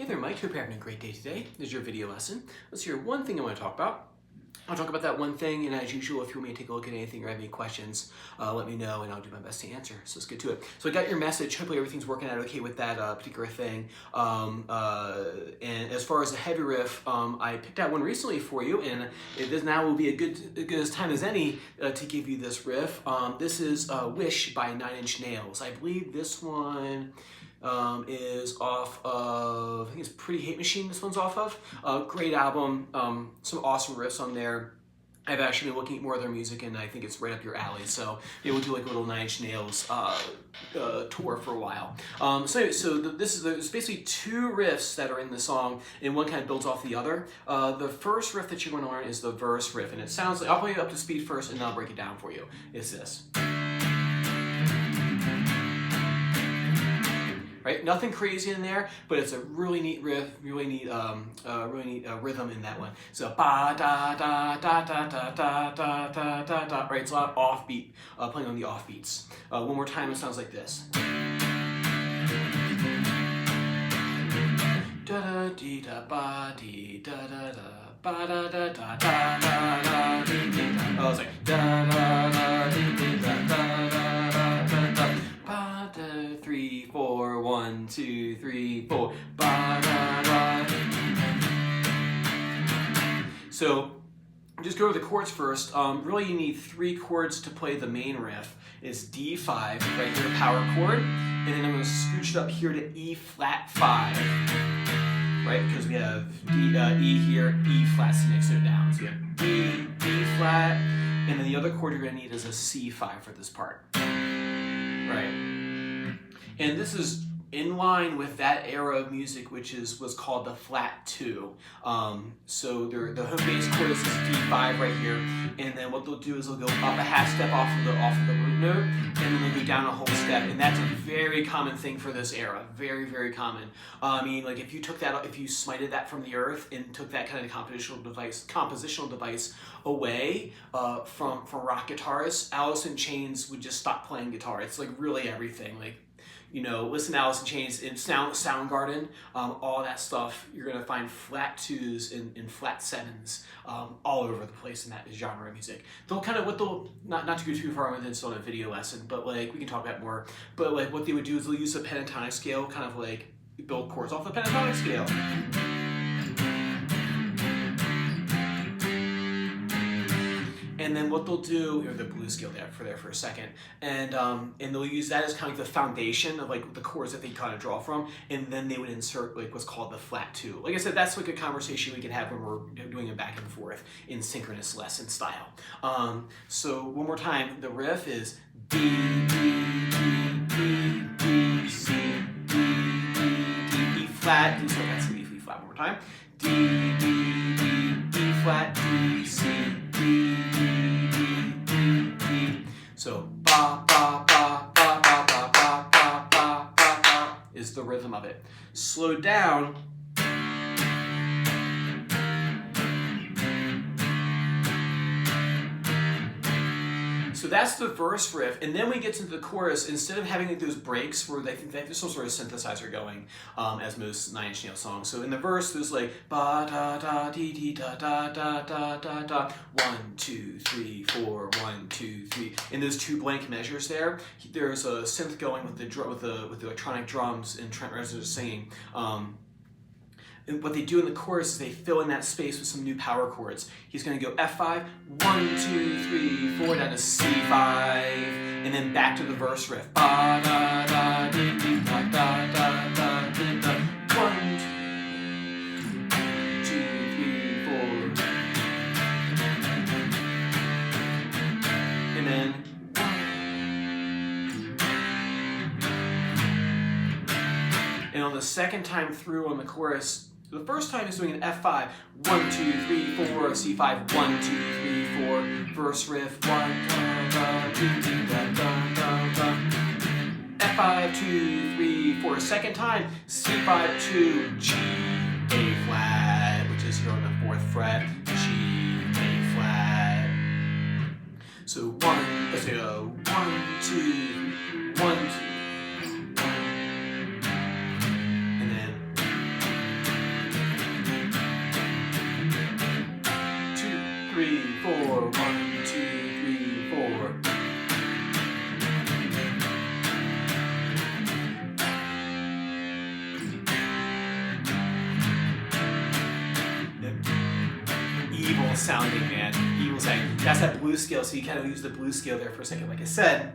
Hey there, Mike. Hope you're having a great day today. This is your video lesson. Let's hear one thing I want to talk about. I'll talk about that one thing, and as usual, if you want me to take a look at anything or have any questions, let me know, and I'll do my best to answer. So let's get to it. So I got your message. Hopefully everything's working out okay with that particular thing. And as far as the heavy riff, I picked out one recently for you, and this now will be a good time as any to give you this riff. This is Wish by Nine Inch Nails. I believe this one is off of, I think it's Pretty Hate Machine this one's off of. Great album, some awesome riffs on there. I've actually been looking at more of their music and I think it's right up your alley, so maybe we'll do like a little Nine Inch Nails tour for a while. There's basically two riffs that are in the song and one kind of builds off the other. The first riff that you're going to learn is the verse riff, and it sounds like, I'll play it up to speed first and then I'll break it down for you. It's this. Right, nothing crazy in there, but it's a really neat riff, really neat rhythm in that one. So ba da da da da da da da da da da. Right, it's a lot of offbeat, playing on the offbeats. One more time, it sounds like this. Da da dee da ba dee da da da ba da da da da da dee dee da. Oh, sorry. Da da da dee dee da da da da da. 3, 4, 1, 2, 3, 4. Ba, da, da. So just go over the chords first. Really, you need 3 chords to play the main riff. It's D5, right here, power chord, and then I'm going to scooch it up here to E flat 5, right? Because we have E here, E flat, C next to it down. So we have D, E flat, and then the other chord you're going to need is a C5 for this part, right? And this is in line with that era of music, which was called the flat 2. So the home bass chord is this D5 right here, and then what they'll do is they'll go up a half step off of the root note, and then they'll go down a whole step, and that's a very common thing for this era. Very, very common. I mean, like if you smited that from the earth and took that kind of compositional device away from rock guitarists, Alice in Chains would just stop playing guitar. It's like really everything. Like, you know, listen to Alice in Chains and Soundgarden, all that stuff, you're going to find flat 2s and flat 7s all over the place in that genre of music. They'll kind of, not to go too far with this on a video lesson, but like, we can talk about more, but like what they would do is they'll use a pentatonic scale, kind of like build chords off the pentatonic scale. And then what they'll do, or the blues scale there for a second, and they'll use that as kind of like the foundation of like the chords that they kind of draw from, and then they would insert like what's called the flat 2. Like I said, that's like a conversation we can have when we're doing it back and forth in synchronous lesson style. So one more time, the riff is D, D, D, D, D, C, D, D, D, E flat, D, so that's E flat one more time, D, D, D, E flat, D, C, D, D, D, D, D. So ba ba ba ba ba ba ba ba ba ba ba is the rhythm of it. Slowed down. So that's the verse riff, and then when we get into the chorus, instead of having like those breaks where they think they have some sort of synthesizer going, as most Nine Inch Nails songs. So in the verse, there's like ba da da dee dee da da da da da da, 1 2 3 4 1 2 3. In those 2 blank measures there, there's a synth going with the electronic drums, and Trent Reznor is singing. And what they do in the chorus is they fill in that space with some new power chords. He's going to go F5, 1 2 3 4, down to C5, and then back to the verse riff. Ba da da dee dee da da da da dee da. 1 2 3 4, and then. And on the second time through on the chorus, the first time he's doing an F5, 1 2 3 4, C5, 1 2 3 4, verse riff, 1 da da dee dee da da da da. F5 2 3 4. Second time, C5 2, G A flat, which is here on the 4th fret, G A flat. So let's go 1 2 1 2. evil sounding, man. Evil sounding. That's that blues scale, so you kind of use the blues scale there for a second. Like I said,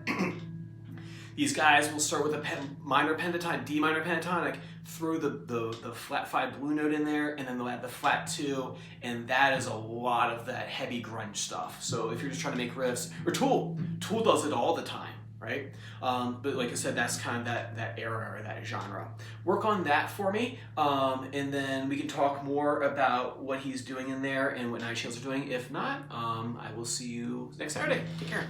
these guys will start with a minor pentatonic, D minor pentatonic, throw the flat 5 blue note in there, and then they'll add the flat 2, and that is a lot of that heavy grunge stuff. So if you're just trying to make riffs, or Tool does it all the time, right? But like I said, that's kind of that era or that genre. Work on that for me, and then we can talk more about what he's doing in there and what Nightshades are doing. If not, I will see you next Saturday. Take care.